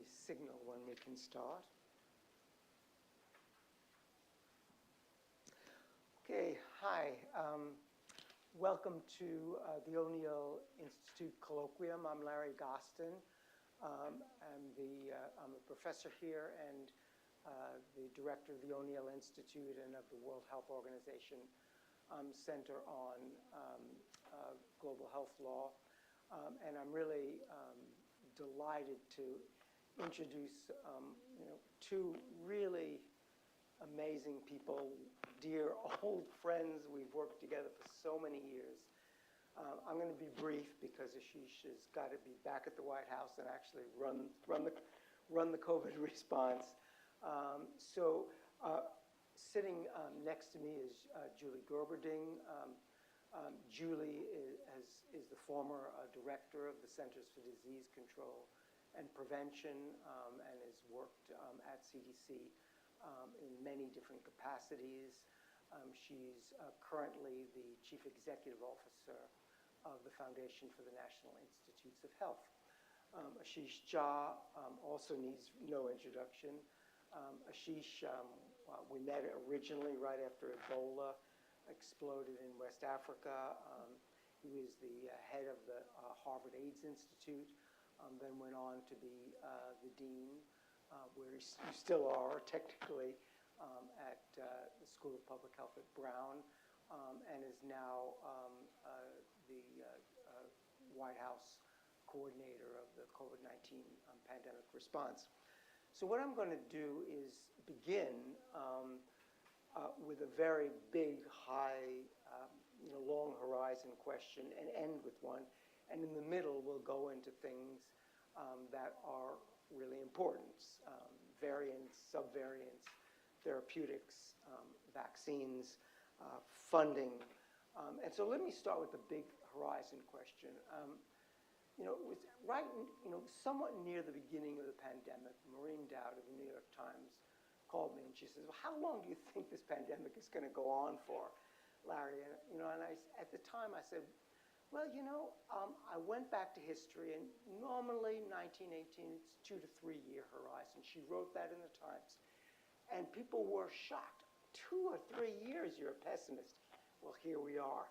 me signal when we can start. Okay, hi. Welcome to the O'Neill Institute Colloquium. I'm Larry Gostin. I'm a professor here and the director of the O'Neill Institute and of the World Health Organization Center on Global Health Law. And I'm really delighted to introduce two really amazing people, dear old friends. We've worked together for so many years. I'm going to be brief because Ashish has got to be back at the White House and actually run the COVID response. Sitting next to me is Julie Gerberding. Julie is the former director of the Centers for Disease Control and Prevention and has worked at CDC in many different capacities. She's currently the Chief Executive Officer of the Foundation for the National Institutes of Health. Ashish Jha also needs no introduction. Ashish, we met originally right after Ebola exploded in West Africa. He was the head of the Harvard AIDS Institute, then went on to be the dean, where you still are technically, at the School of Public Health at Brown, and is now the White House coordinator of the COVID-19 pandemic response. So what I'm going to do is begin with a very big, high, long horizon question and end with one. And in the middle, we'll go into things that are really important. Variants, subvariants, therapeutics, vaccines, funding. And so let me start with the big horizon question. With somewhat near the beginning of the pandemic, Maureen Dowd of the New York Times called me and she says, well, how long do you think this pandemic is going to go on for, Larry? And, at the time I said, well, I went back to history and normally 1918, it's 2 to 3 year horizon. She wrote that in the Times. And people were shocked. 2 or 3 years, you're a pessimist. Well, here we are.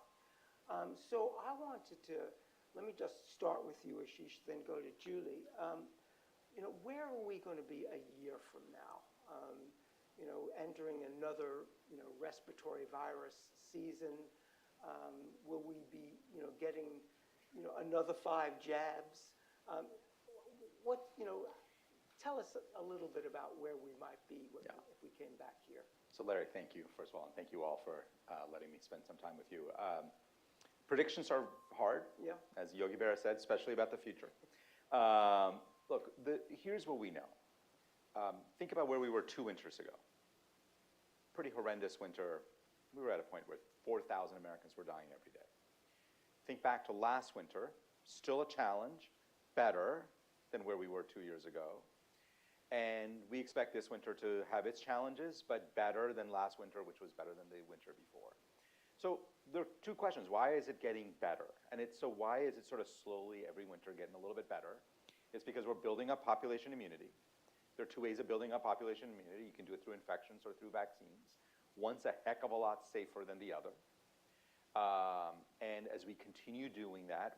So I wanted to, let me just start with you, Ashish, then go to Julie. Where are we going to be a year from now? Entering another, respiratory virus season. Will we be, getting, another 5 jabs? Tell us a little bit about where we might be if we came back here. So Larry, thank you, first of all, and thank you all for letting me spend some time with you. Predictions are hard, as Yogi Berra said, especially about the future. Look, here's what we know. Think about where we were 2 winters ago. Pretty horrendous winter. We were at a point where 4,000 Americans were dying every day. Think back to last winter, still a challenge, better than where we were 2 years ago. And we expect this winter to have its challenges, but better than last winter, which was better than the winter before. So there are 2 questions. Why is it getting better? And so why is it sort of slowly every winter getting a little bit better? It's because we're building up population immunity. There are 2 ways of building up population immunity. You can do it through infections or through vaccines. One's a heck of a lot safer than the other. And as we continue doing that,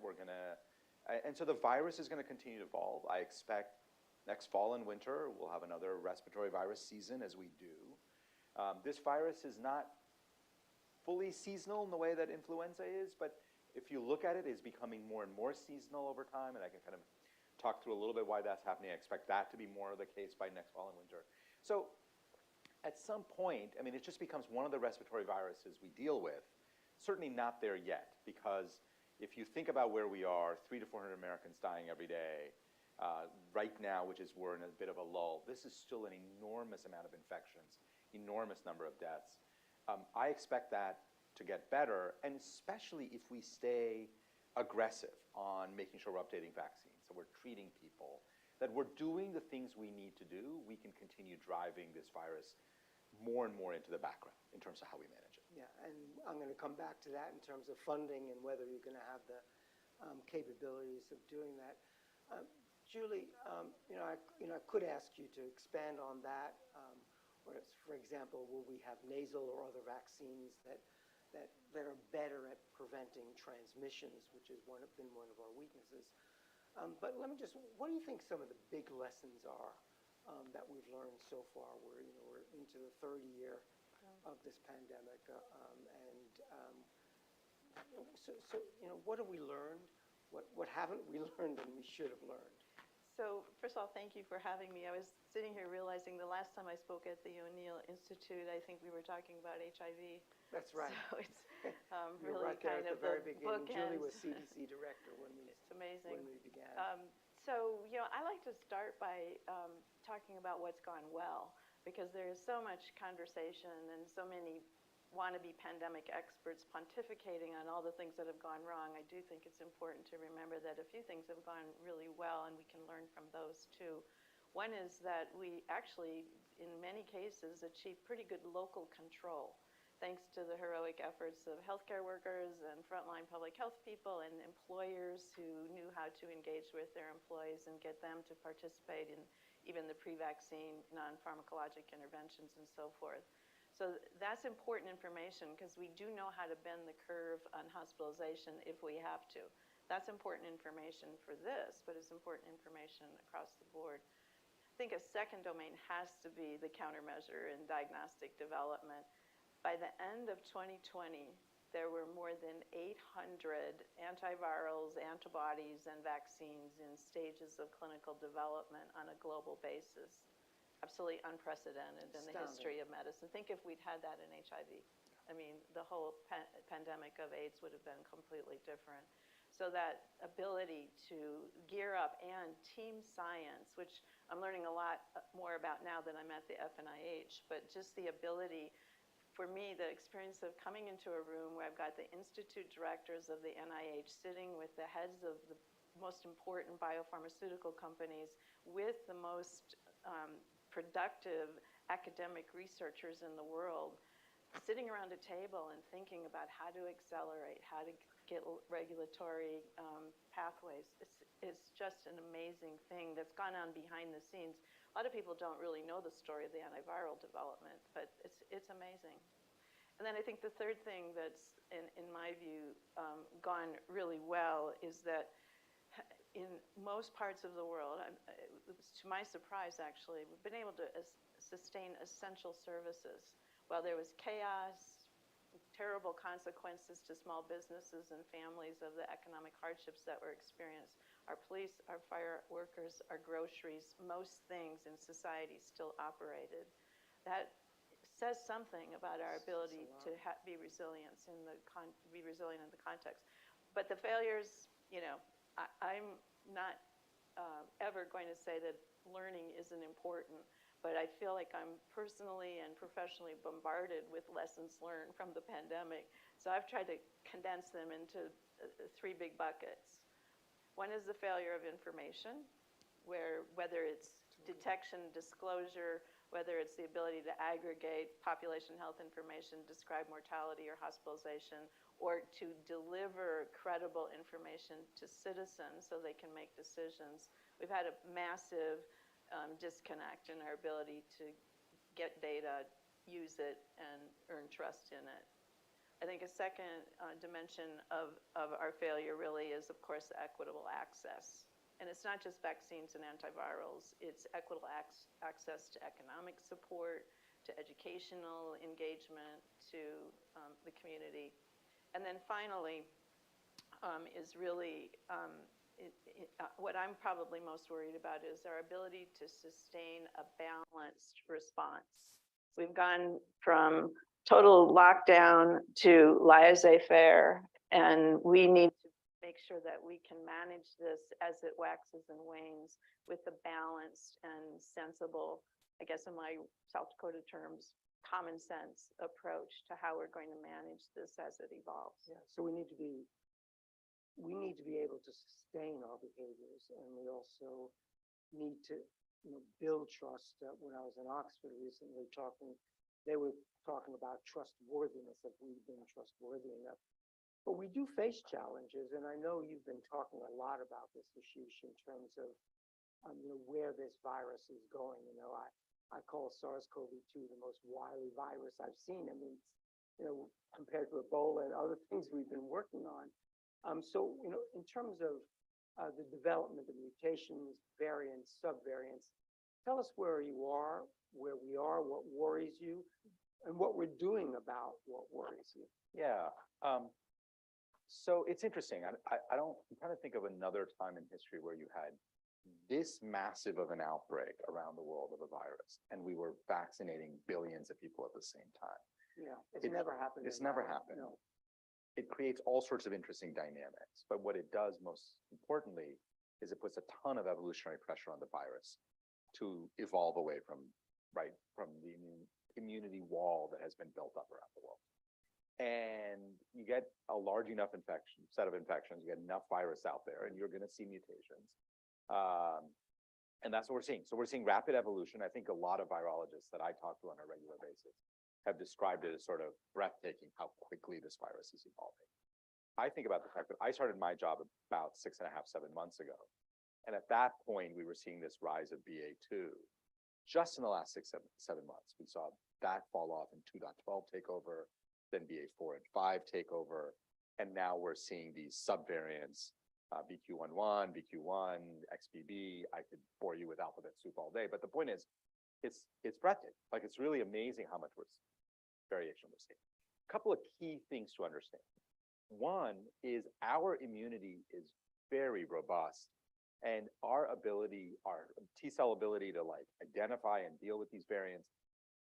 and so the virus is going to continue to evolve. I expect next fall and winter, we'll have another respiratory virus season as we do. This virus is not fully seasonal in the way that influenza is, but if you look at it, it's becoming more and more seasonal over time, and I can kind of talk through a little bit why that's happening. I expect that to be more of the case by next fall and winter. So at some point, I mean, it just becomes one of the respiratory viruses we deal with. Certainly not there yet, because if you think about where we are, 300 to 400 Americans dying every day, right now, which is we're in a bit of a lull, this is still an enormous amount of infections, enormous number of deaths. I expect that to get better, and especially if we stay aggressive on making sure we're updating vaccines, so we're treating people, that we're doing the things we need to do, we can continue driving this virus more and more into the background in terms of how we manage it. Yeah, and I'm going to come back to that in terms of funding and whether you're going to have the capabilities of doing that. Julie, I could ask you to expand on that. For example, will we have nasal or other vaccines that are better at preventing transmissions, which has been one of our weaknesses? But let me just, what do you think some of the big lessons are that we've learned so far? We're into the third year of this pandemic, what have we learned? What haven't we learned and we should have learned? So first of all, thank you for having me. I was sitting here realizing the last time I spoke at the O'Neill Institute, I think we were talking about HIV. That's right. So it's You're really right there kind at of the very the beginning. Julie bookends. was CDC director when we It's amazing. when we began. So I like to start by talking about what's gone well, because there is so much conversation and so many wannabe pandemic experts pontificating on all the things that have gone wrong. I do think it's important to remember that a few things have gone really well, and we can learn from those too. One is that we actually, in many cases, achieved pretty good local control, thanks to the heroic efforts of healthcare workers and frontline public health people and employers who knew how to engage with their employees and get them to participate in even the pre-vaccine non-pharmacologic interventions and so forth. So that's important information, because we do know how to bend the curve on hospitalization if we have to. That's important information for this, but it's important information across the board. I think a second domain has to be the countermeasure in diagnostic development. By the end of 2020, there were more than 800 antivirals, antibodies, and vaccines in stages of clinical development on a global basis. Absolutely unprecedented in the history of medicine. Think if we'd had that in HIV. I mean, the whole pandemic of AIDS would have been completely different. So that ability to gear up and team science, which I'm learning a lot more about now that I'm at the FNIH, but just the ability, for me, the experience of coming into a room where I've got the institute directors of the NIH sitting with the heads of the most important biopharmaceutical companies with the most productive academic researchers in the world, sitting around a table and thinking about how to accelerate, how to get regulatory pathways. It's just an amazing thing that's gone on behind the scenes. A lot of people don't really know the story of the antiviral development, but it's amazing. And then I think the third thing that's, in my view, gone really well is that in most parts of the world, to my surprise actually, we've been able to sustain essential services. While there was chaos, terrible consequences to small businesses and families of the economic hardships that were experienced, our police, our fire workers, our groceries, most things in society still operated. That says something about our ability to be resilient in the context. But the failures, I'm not ever going to say that learning isn't important, but I feel like I'm personally and professionally bombarded with lessons learned from the pandemic. So I've tried to condense them into three big buckets. One is the failure of information, whether it's detection, disclosure, whether it's the ability to aggregate population health information, describe mortality or hospitalization, or to deliver credible information to citizens so they can make decisions. We've had a massive disconnect in our ability to get data, use it, and earn trust in it. I think a second dimension of our failure really is, of course, equitable access. And it's not just vaccines and antivirals, it's equitable access to economic support, to educational engagement, to the community. And then finally is really, what I'm probably most worried about is our ability to sustain a balanced response. We've gone from total lockdown to laissez-faire, and we need to make sure that we can manage this as it waxes and wanes with a balanced and sensible, I guess in my South Dakota terms, common sense approach to how we're going to manage this as it evolves. Yeah, so we need to be able to sustain our behaviors, and we also need to build trust. When I was in Oxford recently they were talking about trustworthiness, if we've been trustworthy enough. But we do face challenges, and I know you've been talking a lot about this, Ashish, in terms of where this virus is going. I call SARS-CoV-2 the most wily virus I've seen. I mean, compared to Ebola and other things we've been working on. So, in terms of the development of mutations, variants, subvariants, tell us where you are, where we are, what worries you, and what we're doing about what worries you. Yeah. So it's interesting. I'm trying to think of another time in history where you had this massive of an outbreak around the world of a virus, and we were vaccinating billions of people at the same time. Yeah, it's never happened. It's never happened. No. It creates all sorts of interesting dynamics, but what it does most importantly is it puts a ton of evolutionary pressure on the virus to evolve away from the immunity wall that has been built up around the world. And you get a large enough set of infections, you get enough virus out there, and you're going to see mutations. And that's what we're seeing. So we're seeing rapid evolution. I think a lot of virologists that I talk to on a regular basis have described it as sort of breathtaking how quickly this virus is evolving. I think about the fact that I started my job about 6.5, 7 months ago. And at that point, we were seeing this rise of BA2. Just in the last 6, 7 months, we saw that fall off and 2.12 take over, then BA4 and 5 take over. And now we're seeing these subvariants, BQ11, BQ1, XBB. I could bore you with alphabet soup all day, but the point is, it's breathtaking. Like, it's really amazing how much variation we're seeing. A couple of key things to understand. One is our immunity is very robust, and our T-cell ability to identify and deal with these variants,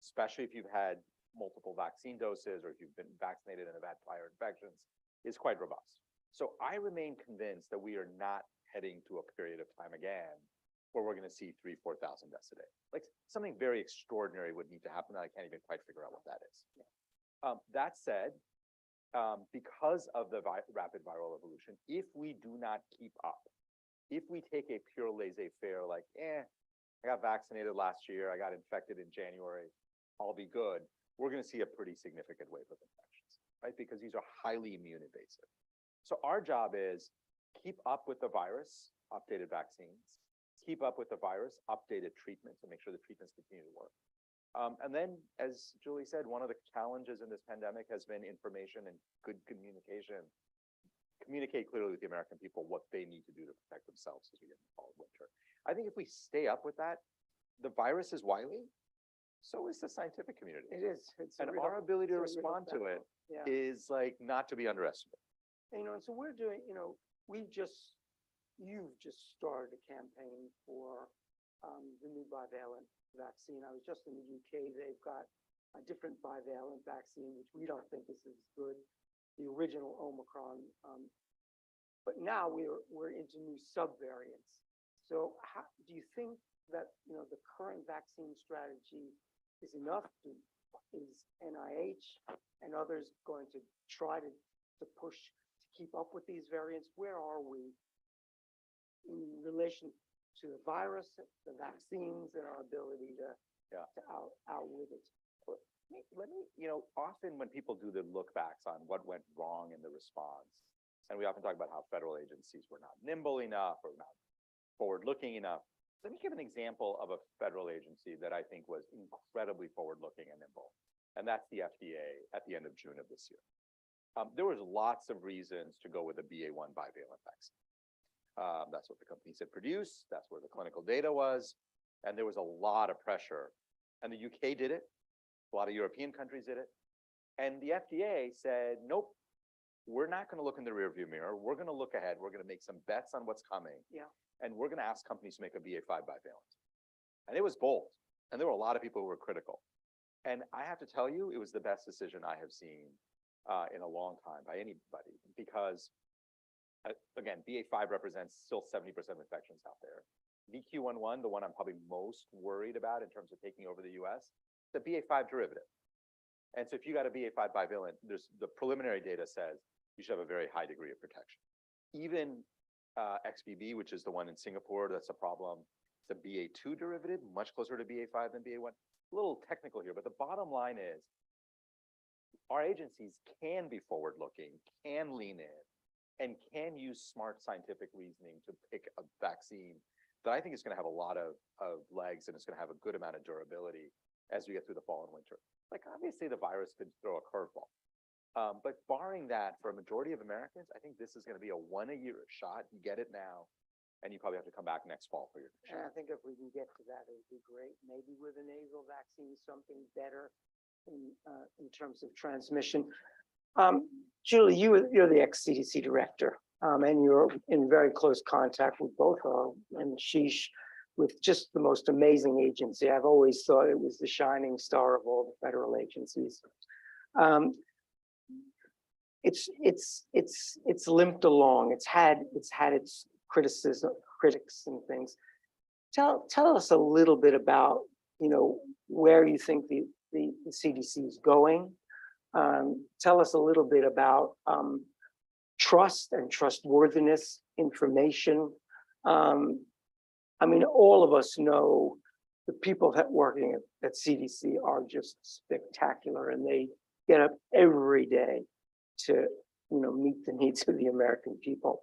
especially if you've had multiple vaccine doses or if you've been vaccinated and have had prior infections, is quite robust. So I remain convinced that we are not heading to a period of time again where we're going to see 3,000, 4,000 deaths a day. Like, something very extraordinary would need to happen, and I can't even quite figure out what that is. Yeah. That said, because of the rapid viral evolution, if we do not keep up, if we take a pure laissez-faire, I got vaccinated last year, I got infected in January, I'll be good, we're going to see a pretty significant wave of infections, right? Because these are highly immune invasive. So our job is keep up with the virus, updated vaccines, keep up with the virus, updated treatments, and make sure the treatments continue to work. And then, as Julie said, one of the challenges in this pandemic has been information and good communication. Communicate clearly with the American people what they need to do to protect themselves as we get into fall and winter. I think if we stay up with that, the virus is wily, so is the scientific community. It is. And our ability to respond to it is not to be underestimated. And, so we're doing, you've just started a campaign for the new bivalent vaccine. I was just in the UK. They've got a different bivalent vaccine, which we don't think is as good, the original Omicron. But now we're into new subvariants. So how do you think that the current vaccine strategy is enough? Is NIH and others going to try to push to keep up with these variants? Where are we in relation to the virus, the vaccines, and our ability to outwit it? Let me, often when people do the look backs on what went wrong in the response, and we often talk about how federal agencies were not nimble enough or not forward-looking enough. Let me give an example of a federal agency that I think was incredibly forward-looking and nimble, and that's the FDA at the end of June of this year. There was lots of reasons to go with a BA1 bivalent vaccine. That's what the companies had produced. That's where the clinical data was. And there was a lot of pressure. And the UK did it. A lot of European countries did it. And the FDA said, nope, we're not going to look in the rearview mirror. We're going to look ahead. We're going to make some bets on what's coming. Yeah. And we're going to ask companies to make a BA5 bivalent. And it was bold. And there were a lot of people who were critical. And I have to tell you, it was the best decision I have seen in a long time by anybody, because again, BA5 represents still 70% of infections out there. BQ11, the one I'm probably most worried about in terms of taking over the US, the BA5 derivative. And so if you got a BA5 bivalent, the preliminary data says you should have a very high degree of protection. Even XBB, which is the one in Singapore, that's a problem. It's a BA2 derivative, much closer to BA5 than BA1. A little technical here, but the bottom line is our agencies can be forward-looking, can lean in, and can use smart scientific reasoning to pick a vaccine that I think is going to have a lot of legs, and it's going to have a good amount of durability as we get through the fall and winter. Like, obviously the virus could throw a curveball. But barring that, for a majority of Americans, I think this is going to be a 1 a year shot. You get it now, and you probably have to come back next fall for your shot. And I think if we can get to that, it would be great. Maybe with a nasal vaccine, something better in terms of transmission. Julie, you're the ex-CDC director, and you're in very close contact with both and Ashish, with just the most amazing agency. I've always thought it was the shining star of all the federal agencies. It's limped along. It's had its critics and things. Tell us a little bit about, where you think the CDC is going. Tell us a little bit about trust and trustworthiness, information. I mean, all of us know the people working at CDC are just spectacular, and they get up every day to, meet the needs of the American people.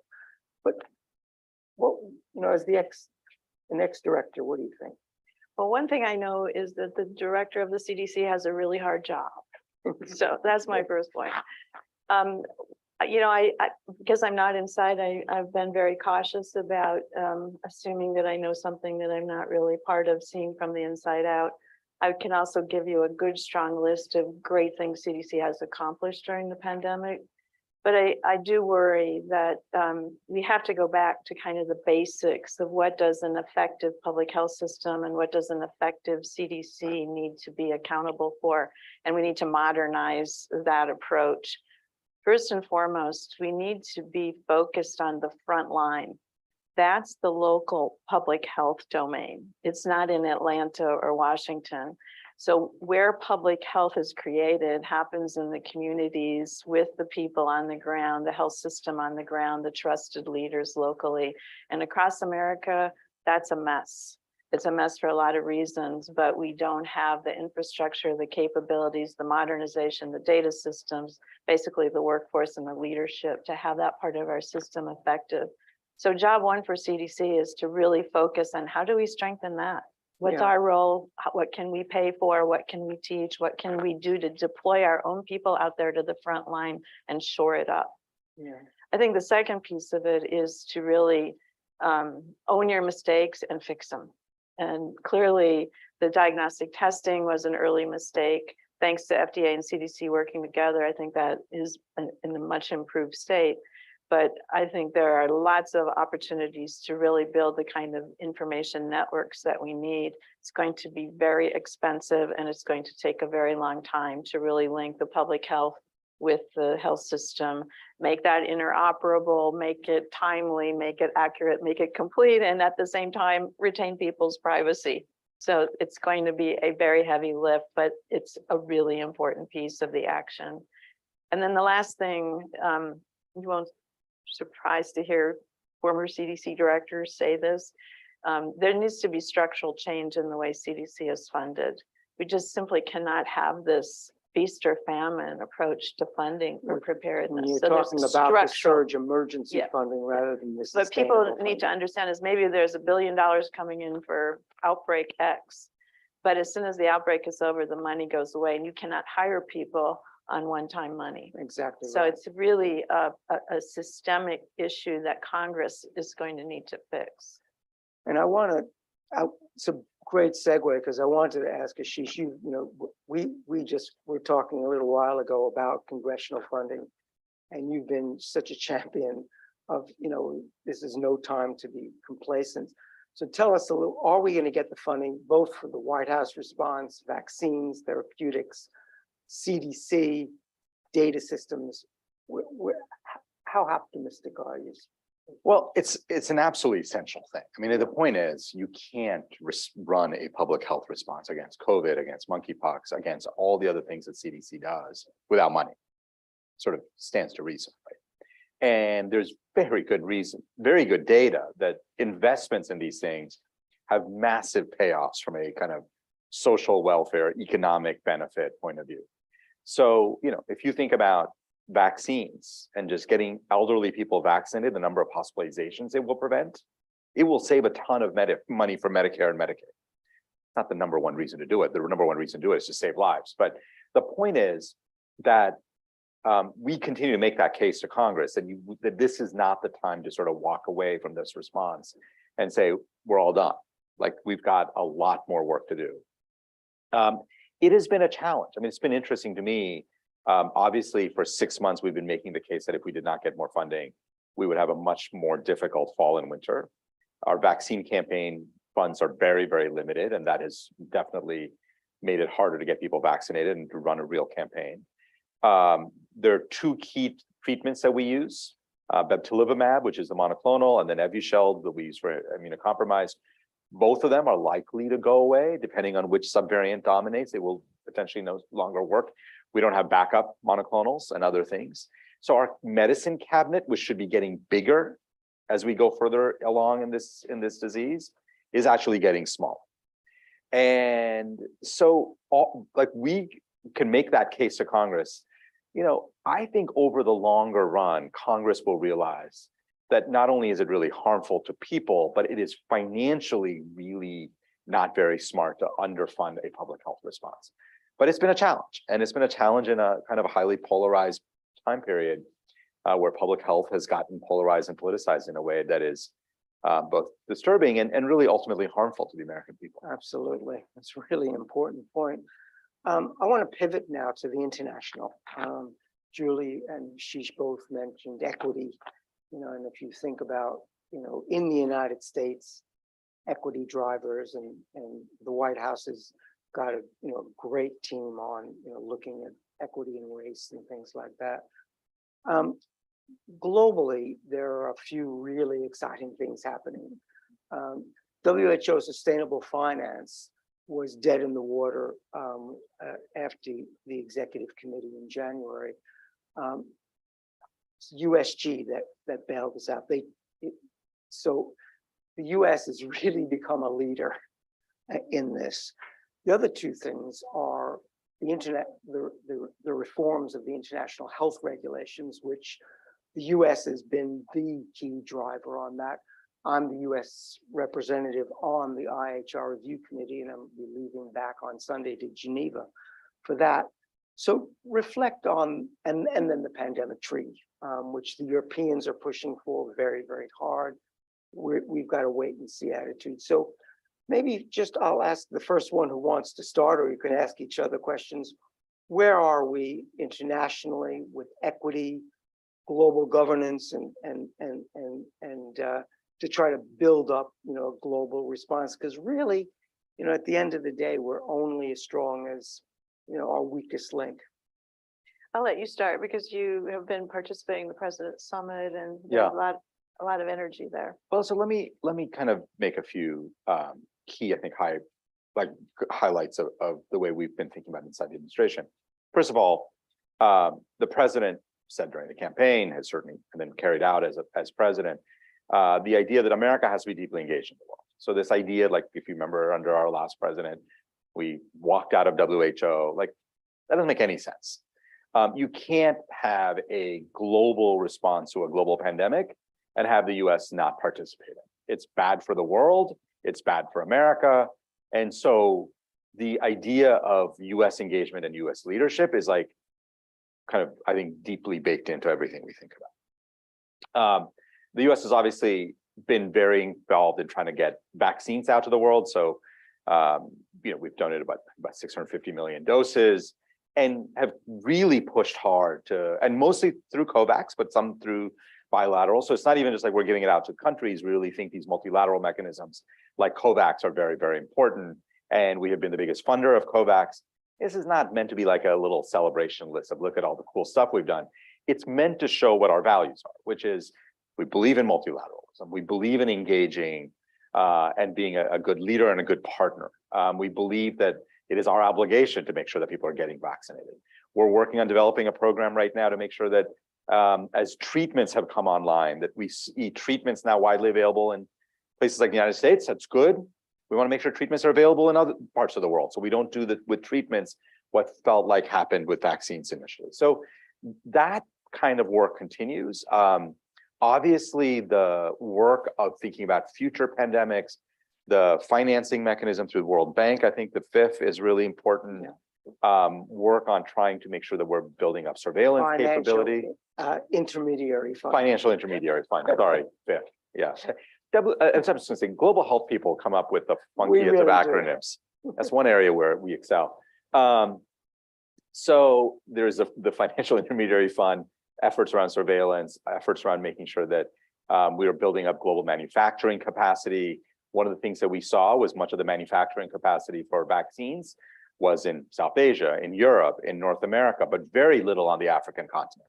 But what, as an ex-director, what do you think? Well, one thing I know is that the director of the CDC has a really hard job. So that's my first point. Because I'm not inside, I've been very cautious about assuming that I know something that I'm not really part of, seeing from the inside out. I can also give you a good, strong list of great things CDC has accomplished during the pandemic. But I do worry that we have to go back to kind of the basics of what does an effective public health system and what does an effective CDC need to be accountable for. And we need to modernize that approach. First and foremost, we need to be focused on the front line. That's the local public health domain. It's not in Atlanta or Washington. So where public health is created happens in the communities with the people on the ground, the health system on the ground, the trusted leaders locally. And across America, that's a mess. It's a mess for a lot of reasons, but we don't have the infrastructure, the capabilities, the modernization, the data systems, basically the workforce and the leadership to have that part of our system effective. So job one for CDC is to really focus on how do we strengthen that? What's our role? What can we pay for? What can we teach? What can we do to deploy our own people out there to the front line and shore it up? Yeah. I think the second piece of it is to really own your mistakes and fix them. And clearly the diagnostic testing was an early mistake. Thanks to FDA and CDC working together, I think that is in a much improved state. But I think there are lots of opportunities to really build the kind of information networks that we need. It's going to be very expensive, and it's going to take a very long time to really link the public health with the health system, make that interoperable, make it timely, make it accurate, make it complete, and at the same time, retain people's privacy. So it's going to be a very heavy lift, but it's a really important piece of the action. And then the last thing, you won't surprised to hear former CDC directors say this. There needs to be structural change in the way CDC is funded. We just simply cannot have this feast or famine approach to funding for preparedness. You're talking about the surge emergency funding rather than this. But people need to understand is maybe there's $1 billion coming in for outbreak X, but as soon as the outbreak is over, the money goes away, and you cannot hire people on one-time money. Exactly. So it's really a systemic issue that Congress is going to need to fix. And I want to, it's a great segue, because I wanted to ask Ashish, we were talking a little while ago about congressional funding, and you've been such a champion of, this is no time to be complacent. So tell us a little, are we going to get the funding both for the White House response, vaccines, therapeutics, CDC, data systems? How optimistic are you? Well, it's an absolutely essential thing. I mean, the point is, you can't run a public health response against COVID, against monkeypox, against all the other things that CDC does without money. Sort of stands to reason, right? And there's very good reason, very good data that investments in these things have massive payoffs from a kind of social welfare, economic benefit point of view. So, if you think about vaccines and just getting elderly people vaccinated, the number of hospitalizations it will prevent, it will save a ton of money for Medicare and Medicaid. Not the number one reason to do it. The number one reason to do it is to save lives. But the point is that we continue to make that case to Congress that this is not the time to sort of walk away from this response and say, we're all done. Like, we've got a lot more work to do. It has been a challenge. I mean, it's been interesting to me. Obviously, for 6 months, we've been making the case that if we did not get more funding, we would have a much more difficult fall and winter. Our vaccine campaign funds are very, very limited, and that has definitely made it harder to get people vaccinated and to run a real campaign. There are two key treatments that we use, bebtelovimab, which is the monoclonal, and then Evusheld that we use for immunocompromised. Both of them are likely to go away, depending on which subvariant dominates. They will potentially no longer work. We don't have backup monoclonals and other things. So our medicine cabinet, which should be getting bigger as we go further along in this disease, is actually getting smaller. And so we can make that case to Congress. I think over the longer run, Congress will realize that not only is it really harmful to people, but it is financially really not very smart to underfund a public health response. But it's been a challenge, and it's been a challenge in a kind of a highly polarized time period where public health has gotten polarized and politicized in a way that is both disturbing and really ultimately harmful to the American people. Absolutely. That's a really important point. I want to pivot now to the international. Julie and Ashish both mentioned equity, and if you think about, in the United States, equity drivers and the White House has got a great team on looking at equity and race and things like that. Globally, there are a few really exciting things happening. WHO Sustainable Finance was dead in the water after the executive committee in January. USG that bailed us out. So the US has really become a leader in this. The other two things are the reforms of the international health regulations, which the US has been the key driver on that. I'm the US representative on the IHR review committee, and I'm leaving back on Sunday to Geneva for that. So reflect on, and then the pandemic treaty, which the Europeans are pushing for very, very hard. We've got a wait and see attitude. So maybe just I'll ask the first one who wants to start, or you can ask each other questions. Where are we internationally with equity, global governance, and to try to build up, a global response? Because really, at the end of the day, we're only as strong as, our weakest link. I'll let you start because you have been participating in the President's Summit, and Yeah, there's a lot of energy there. well, so let me kind of make a few key, I think, highlights of the way we've been thinking about inside the administration. First of all, the president said during the campaign, has certainly and then carried out as president, the idea that America has to be deeply engaged in the world. So this idea, like if you remember under our last president, we walked out of WHO, like that doesn't make any sense. You can't have a global response to a global pandemic and have the US not participating. It's bad for the world, it's bad for America. And so the idea of US engagement and US leadership is like kind of, I think, deeply baked into everything we think about. The US has obviously been very involved in trying to get vaccines out to the world. So, we've donated about 650 million doses and have really pushed hard to, and mostly through COVAX, but some through bilateral. So it's not even just like we're giving it out to countries. We really think these multilateral mechanisms like COVAX are very, very important. And we have been the biggest funder of COVAX. This is not meant to be like a little celebration list of look at all the cool stuff we've done. It's meant to show what our values are, which is we believe in multilateralism. We believe in engaging and being a good leader and a good partner. We believe that it is our obligation to make sure that people are getting vaccinated. We're working on developing a program right now to make sure that as treatments have come online, that we see treatments now widely available in places like the United States. That's good. We want to make sure treatments are available in other parts of the world. So we don't do that with treatments what felt like happened with vaccines initially. So that kind of work continues. obviously the work of thinking about future pandemics, the financing mechanism through the World Bank, I think the fifth is really important. Work on trying to make sure that we're building up surveillance capability. Intermediary fund. Financial intermediary fund, sorry, fifth, yeah. I'm just going to say, global health people come up with the funkiest of acronyms. That's one area where we excel. So there's the financial intermediary fund, efforts around surveillance, efforts around making sure that we are building up global manufacturing capacity. One of the things that we saw was much of the manufacturing capacity for vaccines was in South Asia, in Europe, in North America, but very little on the African continent.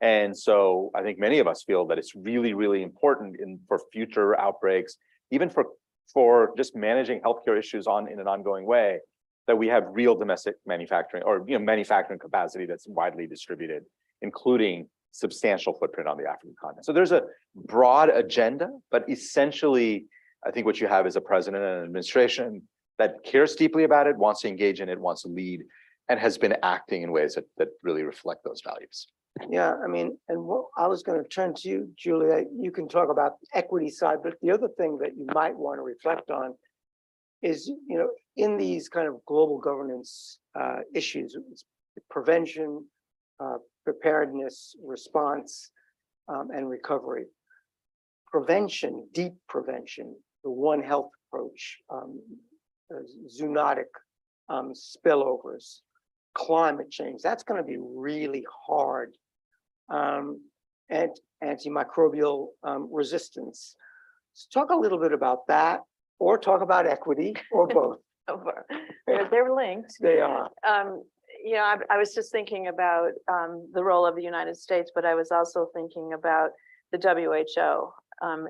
And so I think many of us feel that it's really, really important for future outbreaks, even for just managing healthcare issues in an ongoing way, that we have real domestic manufacturing or manufacturing capacity that's widely distributed, including substantial footprint on the African continent. So there's a broad agenda, but essentially, I think what you have is a president and an administration that cares deeply about it, wants to engage in it, wants to lead, and has been acting in ways that really reflect those values. Yeah, I mean, and I was going to turn to you, Julie. You can talk about the equity side, but the other thing that you might want to reflect on is, in these kind of global governance issues, prevention, preparedness, response, and recovery. Prevention, deep prevention, the One Health approach, zoonotic spillovers, climate change, that's going to be really hard. And antimicrobial resistance. So talk a little bit about that, or talk about equity, or both. They're linked. They are. I was just thinking about the role of the United States, but I was also thinking about the WHO.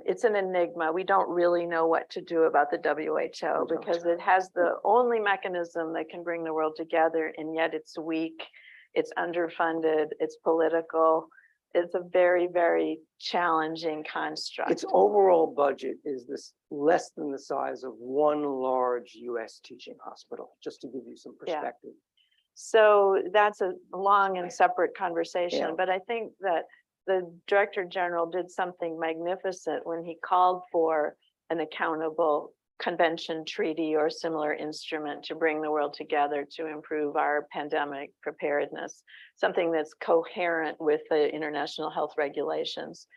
It's an enigma. We don't really know what to do about the WHO because it has the only mechanism that can bring the world together, and yet it's weak, it's underfunded, it's political. It's a very, very challenging construct. Its overall budget is less than the size of one large US teaching hospital, just to give you some perspective. So that's a long and separate conversation, but I think that the Director General did something magnificent when he called for an accountable convention, treaty, or similar instrument to bring the world together to improve our pandemic preparedness, something that's coherent with the international health regulations.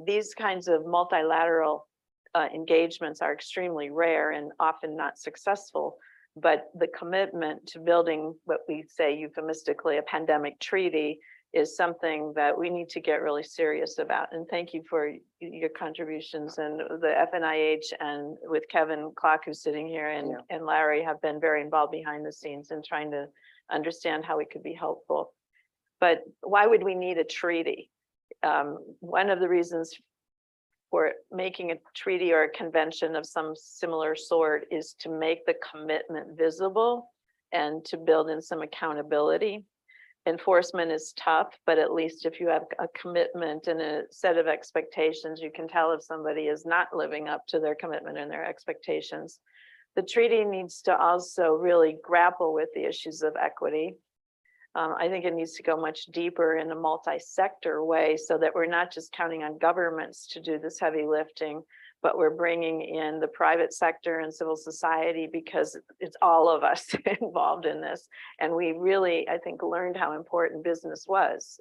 These kinds of multilateral engagements are extremely rare and often not successful, but the commitment to building what we say euphemistically a pandemic treaty is something that we need to get really serious about. And thank you for your contributions. And the FNIH and with Kevin Clark, who's sitting here, and Larry have been very involved behind the scenes in trying to understand how we could be helpful. But why would we need a treaty? One of the reasons for making a treaty or a convention of some similar sort is to make the commitment visible and to build in some accountability. Enforcement is tough, but at least if you have a commitment and a set of expectations, you can tell if somebody is not living up to their commitment and their expectations. The treaty needs to also really grapple with the issues of equity. I think it needs to go much deeper in a multi-sector way so that we're not just counting on governments to do this heavy lifting, but we're bringing in the private sector and civil society because it's all of us involved in this. And we really, I think, learned how important business was,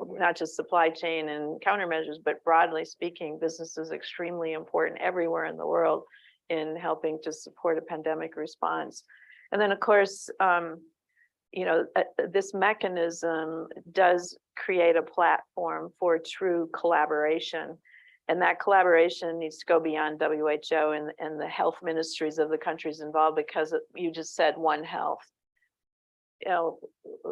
not just supply chain and countermeasures, but broadly speaking, business is extremely important everywhere in the world in helping to support a pandemic response. And then, of course, this mechanism does create a platform for true collaboration. And that collaboration needs to go beyond WHO and the health ministries of the countries involved, because you just said One Health.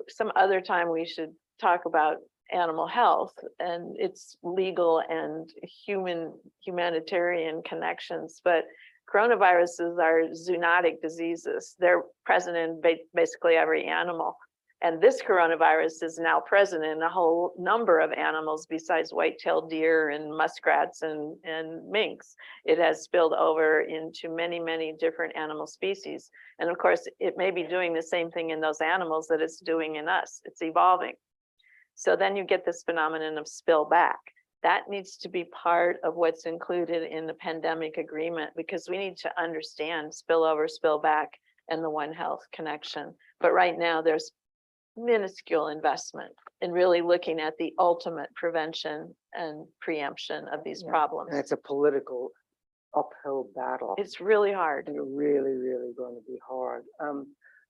Some other time we should talk about animal health and its legal and humanitarian connections, but coronaviruses are zoonotic diseases. They're present in basically every animal. And this coronavirus is now present in a whole number of animals besides white-tailed deer and muskrats and minks. It has spilled over into many, many different animal species. And of course, it may be doing the same thing in those animals that it's doing in us. It's evolving. So then you get this phenomenon of spill back. that needs to be part of what's included in the pandemic agreement, because we need to understand spillover, spillback, and the One Health connection. But right now, there's minuscule investment in really looking at the ultimate prevention and preemption of these problems. And it's a political uphill battle. It's really hard. And really, really going to be hard.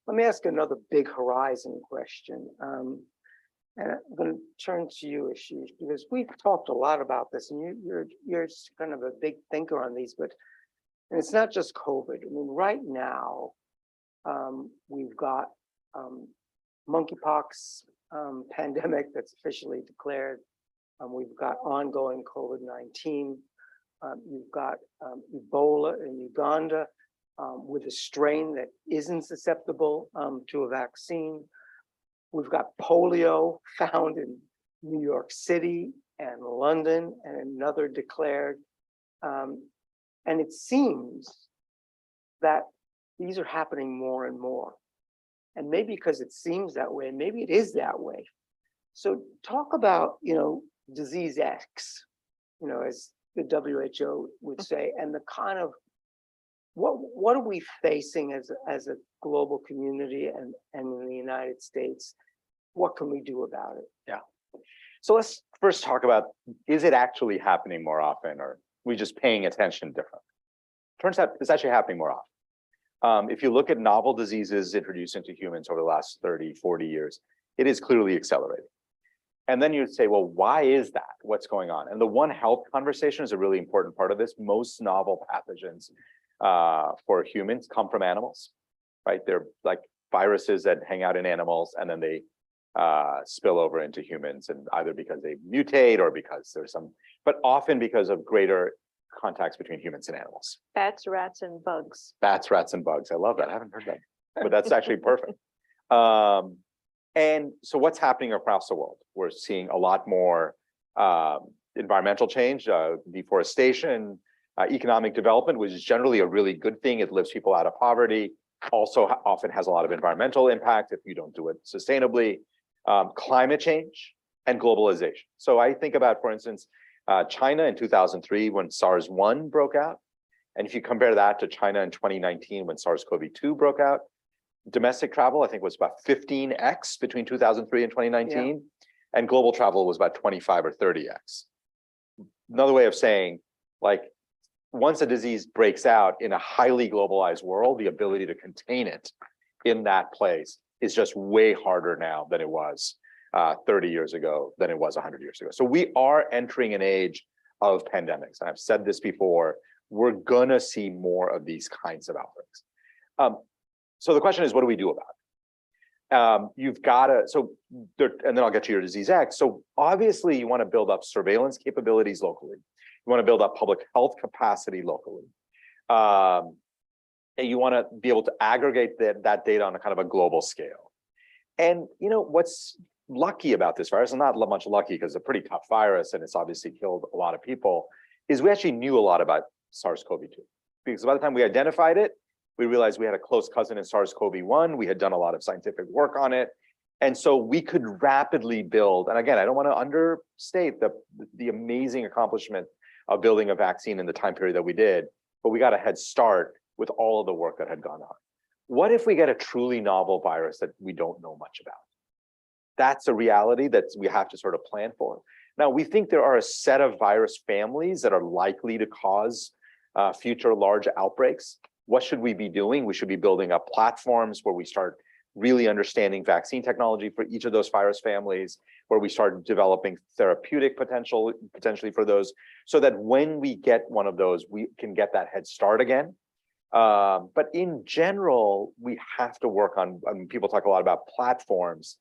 Let me ask another big horizon question. And I'm going to turn to you, Ashish, because we've talked a lot about this, and you're kind of a big thinker on these. But and it's not just COVID. I mean, right now, we've got monkeypox pandemic that's officially declared. We've got ongoing COVID-19. You've got Ebola in Uganda with a strain that isn't susceptible to a vaccine. We've got polio found in New York City and London, and another declared. And it seems that these are happening more and more. And maybe because it seems that way, and maybe it is that way. So talk about, disease X, as the WHO would say, and the kind of what are we facing as a global community and in the United States? What can we do about it? Yeah. So let's first talk about, is it actually happening more often, or are we just paying attention differently? Turns out it's actually happening more often. If you look at novel diseases introduced into humans over the last 30, 40 years, it is clearly accelerating. And then you'd say, well, why is that? What's going on? And the One Health conversation is a really important part of this. Most novel pathogens for humans come from animals, right? They're like viruses that hang out in animals, and then they spill over into humans, and either because they mutate or because there's some, but often because of greater contacts between humans and animals. Bats, rats, and bugs. Bats, rats, and bugs. I love that. I haven't heard that, but that's actually perfect. And so what's happening across the world? We're seeing a lot more environmental change, deforestation, economic development, which is generally a really good thing. It lifts people out of poverty. Also often has a lot of environmental impact if you don't do it sustainably. Climate change and globalization. So I think about, for instance, China in 2003 when SARS-1 broke out. And if you compare that to China in 2019 when SARS-CoV-2 broke out, domestic travel, I think, was about 15x between 2003 and 2019. Yeah. And global travel was about 25 or 30x. Another way of saying, like, once a disease breaks out in a highly globalized world, the ability to contain it in that place is just way harder now than it was 30 years ago, than it was 100 years ago. So we are entering an age of pandemics. And I've said this before, we're gonna see more of these kinds of outbreaks. So the question is, what do we do about it? You've got to, and then I'll get to your disease X. So obviously you want to build up surveillance capabilities locally. You want to build up public health capacity locally. And you want to be able to aggregate that data on a kind of a global scale. And what's lucky about this virus, and not much lucky because it's a pretty tough virus and it's obviously killed a lot of people, is we actually knew a lot about SARS-CoV-2. Because by the time we identified it, we realized we had a close cousin in SARS-CoV-1. We had done a lot of scientific work on it. And so we could rapidly build, and again, I don't want to understate the amazing accomplishment of building a vaccine in the time period that we did, but we got a head start with all of the work that had gone on. What if we get a truly novel virus that we don't know much about? That's a reality that we have to sort of plan for. Now, we think there are a set of virus families that are likely to cause future large outbreaks. What should we be doing? We should be building up platforms where we start really understanding vaccine technology for each of those virus families, where we start developing therapeutic potentially for those, so that when we get one of those, we can get that head start again. But in general, we have to work on, people talk a lot about platforms,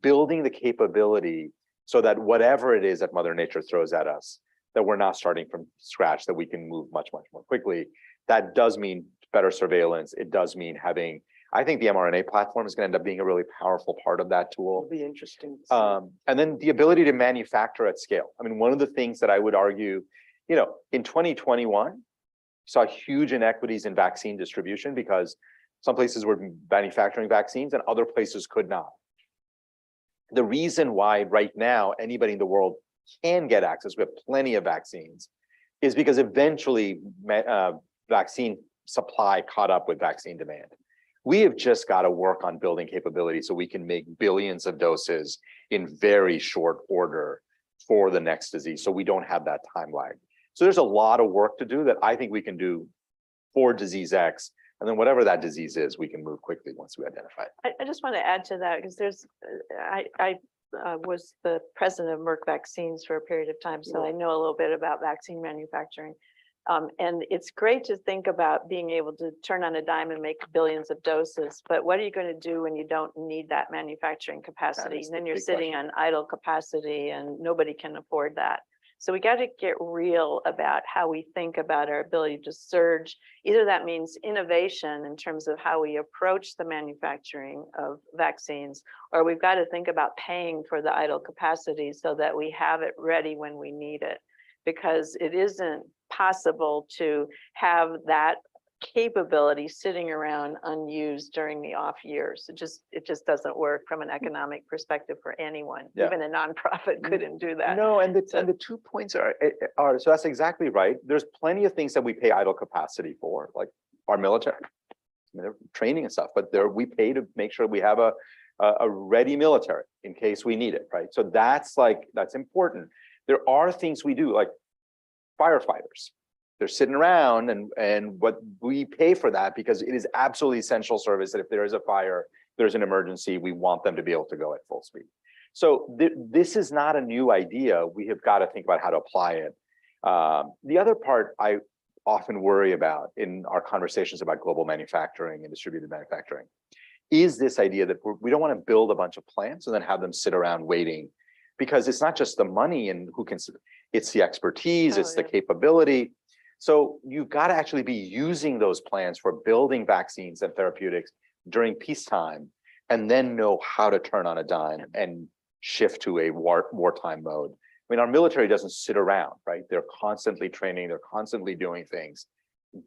building the capability so that whatever it is that Mother Nature throws at us, that we're not starting from scratch, that we can move much, much more quickly. That does mean better surveillance. It does mean having, I think the mRNA platform is going to end up being a really powerful part of that tool. It'll be interesting. And then the ability to manufacture at scale. I mean, one of the things that I would argue, in 2021, saw huge inequities in vaccine distribution because some places were manufacturing vaccines and other places could not. The reason why right now anybody in the world can get access, we have plenty of vaccines, is because eventually vaccine supply caught up with vaccine demand. We have just got to work on building capability so we can make billions of doses in very short order for the next disease, so we don't have that time lag. So there's a lot of work to do that I think we can do for disease X, and then whatever that disease is, we can move quickly once we identify it. I just want to add to that because there's, I was the president of Merck Vaccines for a period of time, so I know a little bit about vaccine manufacturing. And it's great to think about being able to turn on a dime and make billions of doses, but what are you going to do when you don't need that manufacturing capacity? And then you're sitting on idle capacity and nobody can afford that. So we got to get real about how we think about our ability to surge. Either that means innovation in terms of how we approach the manufacturing of vaccines, or we've got to think about paying for the idle capacity so that we have it ready when we need it. Because it isn't possible to have that capability sitting around unused during the off years. It just doesn't work from an economic perspective for anyone. Yeah. Even a nonprofit couldn't do that. No, and the 2 points are so that's exactly right. There's plenty of things that we pay idle capacity for, like our military, I mean, they're training and stuff, but we pay to make sure we have a ready military in case we need it, right? So that's important. There are things we do, like firefighters. They're sitting around, and what we pay for that because it is absolutely essential service that if there is a fire, there's an emergency, we want them to be able to go at full speed. So this is not a new idea. We have got to think about how to apply it. The other part I often worry about in our conversations about global manufacturing and distributed manufacturing is this idea that we don't want to build a bunch of plants and then have them sit around waiting, because it's not just the money and who can, it's the expertise, it's the capability. So you've got to actually be using those plans for building vaccines and therapeutics during peacetime, and then know how to turn on a dime and shift to a wartime mode. I mean, our military doesn't sit around, right? They're constantly training, they're constantly doing things,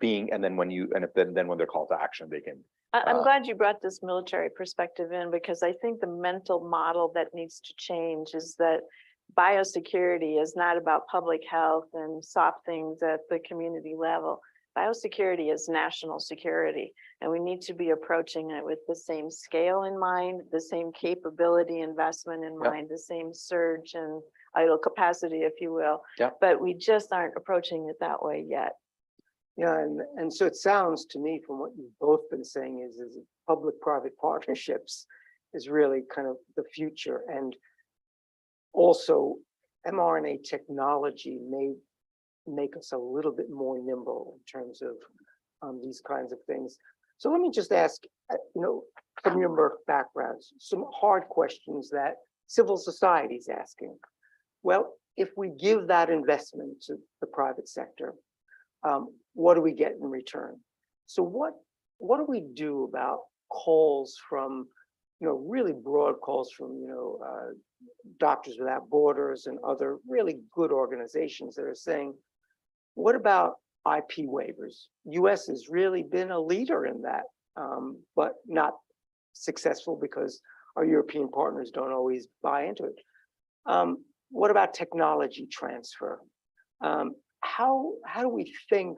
and then when they're called to action, they can. I'm glad you brought this military perspective in, because I think the mental model that needs to change is that biosecurity is not about public health and soft things at the community level. Biosecurity is national security, and we need to be approaching it with the same scale in mind, the same capability investment in mind, the same surge and idle capacity, if you will. But we just aren't approaching it that way yet. Yeah, and so it sounds to me from what you've both been saying is public-private partnerships is really kind of the future. And also mRNA technology may make us a little bit more nimble in terms of these kinds of things. So let me just ask, from your Merck backgrounds, some hard questions that civil society is asking. Well, if we give that investment to the private sector, what do we get in return? So what do we do about calls from, really broad calls from, Doctors Without Borders and other really good organizations that are saying, what about IP waivers? US has really been a leader in that, but not successful because our European partners don't always buy into it. What about technology transfer? How do we think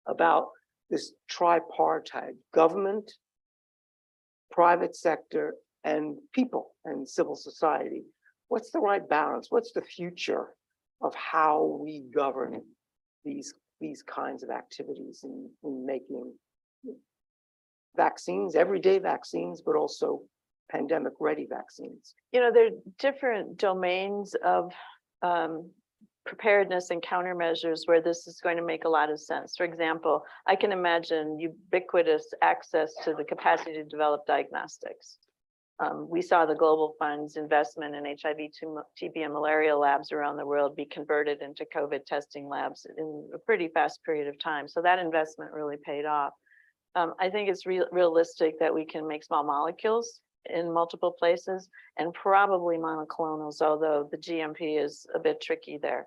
about this tripartite government, private sector, and people and civil society? What's the right balance? What's the future of how we govern these kinds of activities in making vaccines, everyday vaccines, but also pandemic-ready vaccines? There are different domains of preparedness and countermeasures where this is going to make a lot of sense. For example, I can imagine ubiquitous access to the capacity to develop diagnostics. We saw the Global Fund's investment in HIV, TB, and malaria labs around the world be converted into COVID testing labs in a pretty fast period of time. So that investment really paid off. I think it's realistic that we can make small molecules in multiple places, and probably monoclonals, although the GMP is a bit tricky there.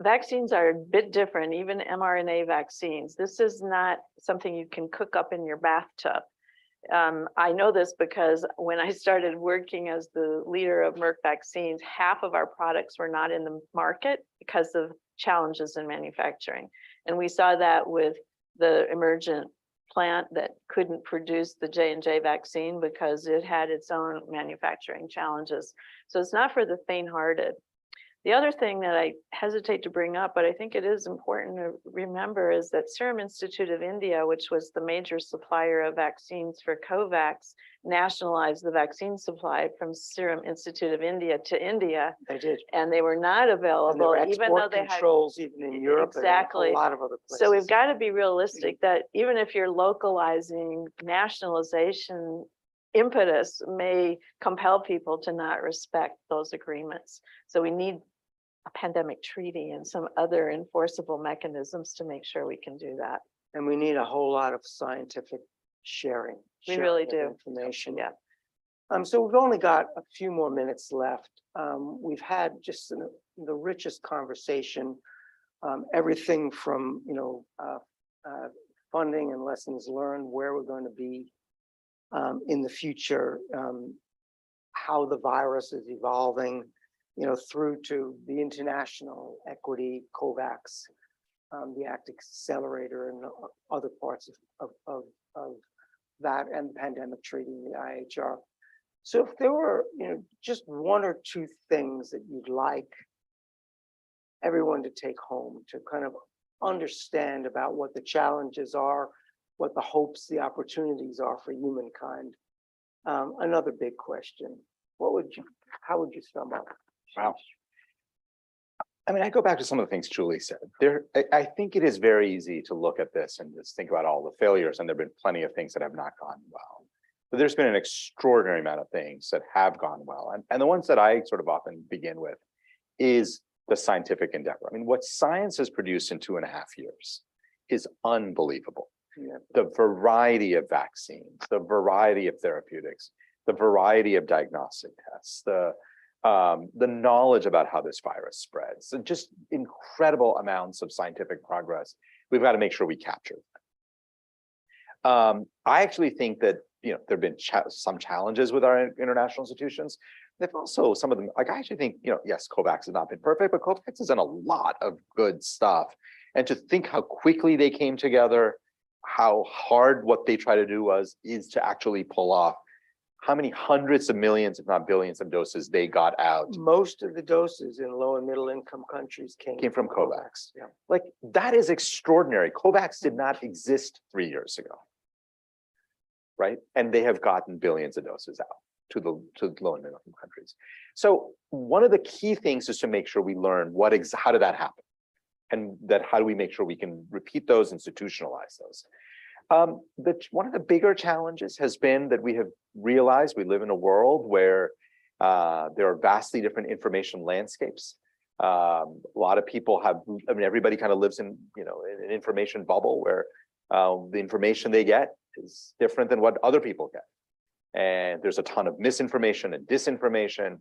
Vaccines are a bit different, even mRNA vaccines. This is not something you can cook up in your bathtub. I know this because when I started working as the leader of Merck Vaccines, half of our products were not in the market because of challenges in manufacturing. And we saw that with the Emergent plant that couldn't produce the J&J vaccine because it had its own manufacturing challenges. So it's not for the faint-hearted. The other thing that I hesitate to bring up, but I think it is important to remember, is that Serum Institute of India, which was the major supplier of vaccines for COVAX, nationalized the vaccine supply from Serum Institute of India to India. They did. And they were not available, even though they had controls even in Europe exactly and a lot of other places. So we've got to be realistic that even if you're localizing, nationalization impetus may compel people to not respect those agreements. So we need a pandemic treaty and some other enforceable mechanisms to make sure we can do that. And we need a whole lot of scientific sharing. We really of do. information. Yeah. So we've only got a few more minutes left. We've had just the richest conversation, everything from funding and lessons learned, where we're going to be in the future, how the virus is evolving, through to the international equity, COVAX, the ACT Accelerator, and other parts of that, and the pandemic treaty, the IHR. So if there were, just one or two things that you'd like everyone to take home to kind of understand about what the challenges are, what the hopes, the opportunities are for humankind. Another big question. How would you sum up? Wow. I mean, I go back to some of the things Julie said. I think it is very easy to look at this and just think about all the failures, and there have been plenty of things that have not gone well. But there's been an extraordinary amount of things that have gone well. And the ones that I sort of often begin with is the scientific endeavor. I mean, what science has produced in 2.5 years is unbelievable. Yeah. The variety of vaccines, the variety of therapeutics, the variety of diagnostic tests, the knowledge about how this virus spreads, and just incredible amounts of scientific progress. We've got to make sure we capture that. I actually think that there have been some challenges with our international institutions. They've also, some of them, like I actually think, yes, COVAX has not been perfect, but COVAX has done a lot of good stuff. And to think how quickly they came together, how hard what they try to do is to actually pull off how many hundreds of millions, if not billions of doses they got out. Most of the doses in low and middle income countries came from COVAX. Yeah. Like, that is extraordinary. COVAX did not exist 3 years ago, right? And they have gotten billions of doses out to the low and middle income countries. So one of the key things is to make sure we learn how did that happen? And that how do we make sure we can repeat those, institutionalize those? One of the bigger challenges has been that we have realized we live in a world where there are vastly different information landscapes. A lot of people everybody kind of lives in an information bubble where the information they get is different than what other people get. And there's a ton of misinformation and disinformation.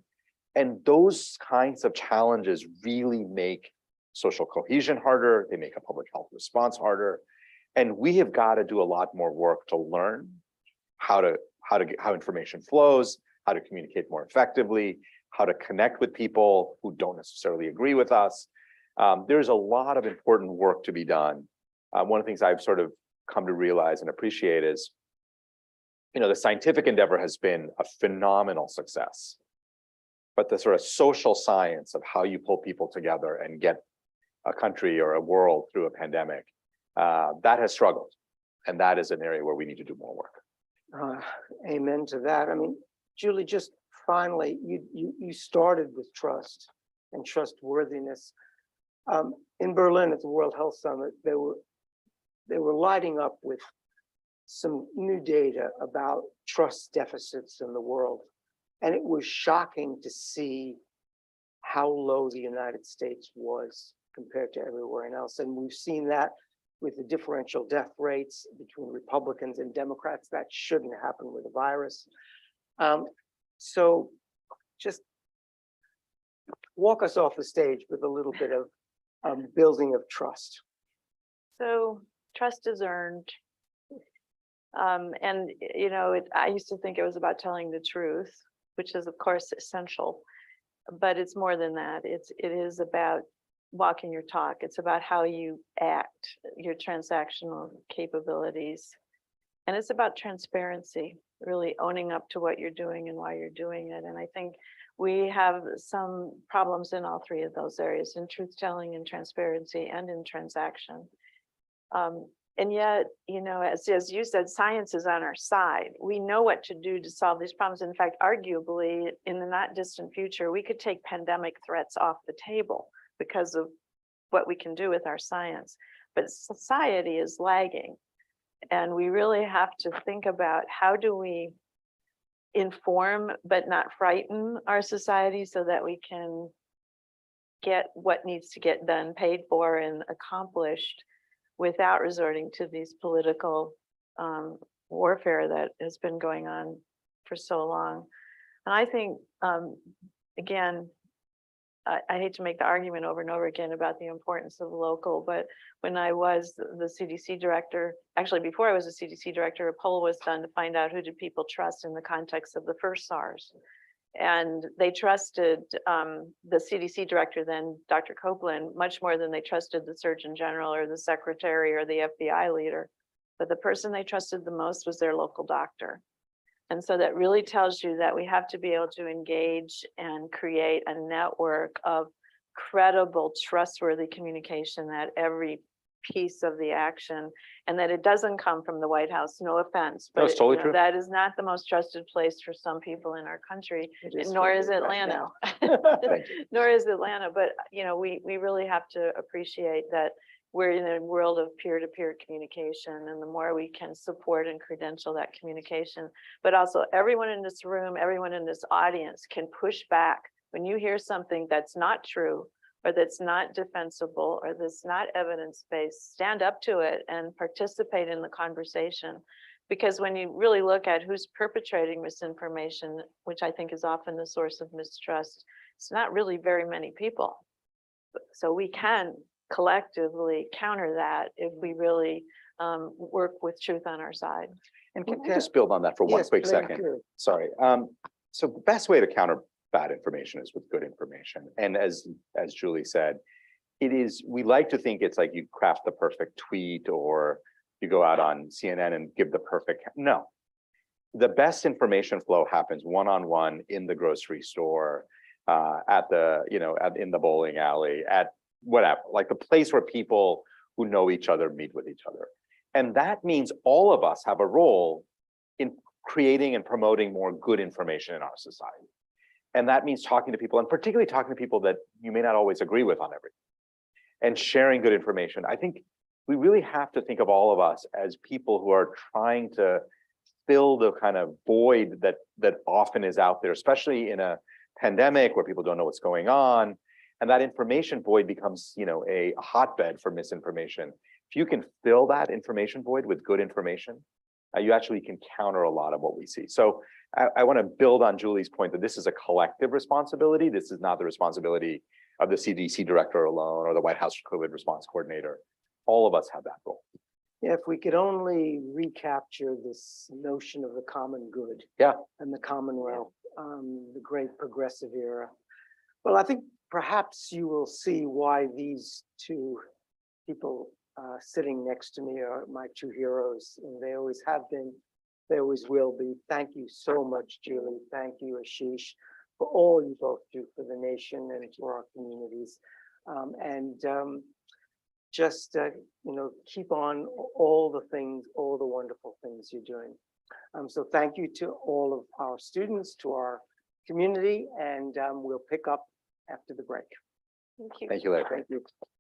And those kinds of challenges really make social cohesion harder. They make a public health response harder. And we have got to do a lot more work to learn how information flows, how to communicate more effectively, how to connect with people who don't necessarily agree with us. There's a lot of important work to be done. One of the things I've sort of come to realize and appreciate is, the scientific endeavor has been a phenomenal success, but the sort of social science of how you pull people together and get a country or a world through a pandemic, that has struggled. And that is an area where we need to do more work. Amen to that. I mean, Julie, just finally, you started with trust and trustworthiness. In Berlin at the World Health Summit, they were lighting up with some new data about trust deficits in the world. And it was shocking to see how low the United States was compared to everywhere else. And we've seen that with the differential death rates between Republicans and Democrats. That shouldn't happen with a virus. So just walk us off the stage with a little bit of building of trust. So trust is earned. And, you know, I used to think it was about telling the truth, which is, of course, essential. But it's more than that. It is about walking your talk. It's about how you act, your transactional capabilities. And it's about transparency, really owning up to what you're doing and why you're doing it. And I think we have some problems in all three of those areas, in truth telling, in transparency, and in transaction. And yet, you know, as you said, science is on our side. We know what to do to solve these problems. In fact, arguably, in the not distant future, we could take pandemic threats off the table because of what we can do with our science. But society is lagging. And we really have to think about how do we inform but not frighten our society so that we can get what needs to get done, paid for, and accomplished without resorting to these political warfare that has been going on for so long. And I think, again, I hate to make the argument over and over again about the importance of local, but when I was the CDC director, actually before I was a CDC director, a poll was done to find out who did people trust in the context of the first SARS. And they trusted the CDC director then, Dr. Copeland, much more than they trusted the Surgeon General or the Secretary or the FBI leader. But the person they trusted the most was their local doctor. And so that really tells you that we have to be able to engage and create a network of credible, trustworthy communication at every piece of the action, and that it doesn't come from the White House. No offense, but That's totally true. that is not the most trusted place for some people in our country, nor is Atlanta. Nor is Atlanta. But you know, we really have to appreciate that we're in a world of peer-to-peer communication, and the more we can support and credential that communication, but also everyone in this room, everyone in this audience can push back when you hear something that's not true, or that's not defensible, or that's not evidence-based. Stand up to it and participate in the conversation. Because when you really look at who's perpetrating misinformation, which I think is often the source of mistrust, it's not really very many people. So we can collectively counter that if we really work with truth on our side. And can I just build on that for one quick second? Good. Sorry. So the best way to counter bad information is with good information. And as Julie said, we like to think it's like you craft the perfect tweet or you go out on CNN and give the perfect, no. The best information flow happens one-on-one in the grocery store, in the bowling alley, at whatever, like the place where people who know each other meet with each other. And that means all of us have a role in creating and promoting more good information in our society. And that means talking to people, and particularly talking to people that you may not always agree with on everything, and sharing good information. I think we really have to think of all of us as people who are trying to fill the kind of void that often is out there, especially in a pandemic where people don't know what's going on. And that information void becomes, a hotbed for misinformation. If you can fill that information void with good information, you actually can counter a lot of what we see. So I want to build on Julie's point that this is a collective responsibility. This is not the responsibility of the CDC director alone or the White House COVID response coordinator. All of us have that role. Yeah, if we could only recapture this notion of the common good, and the Commonwealth, the great progressive era. Well, I think perhaps you will see why these two people sitting next to me are my two heroes, and they always have been, they always will be. Thank you so much, Julie. Thank you, Ashish, for all you both do for the nation and for our communities. Just keep on all the things, all the wonderful things you're doing. So thank you to all of our students, to our community, and we'll pick up after the break. Thank you. Thank you, Larry. Thank you.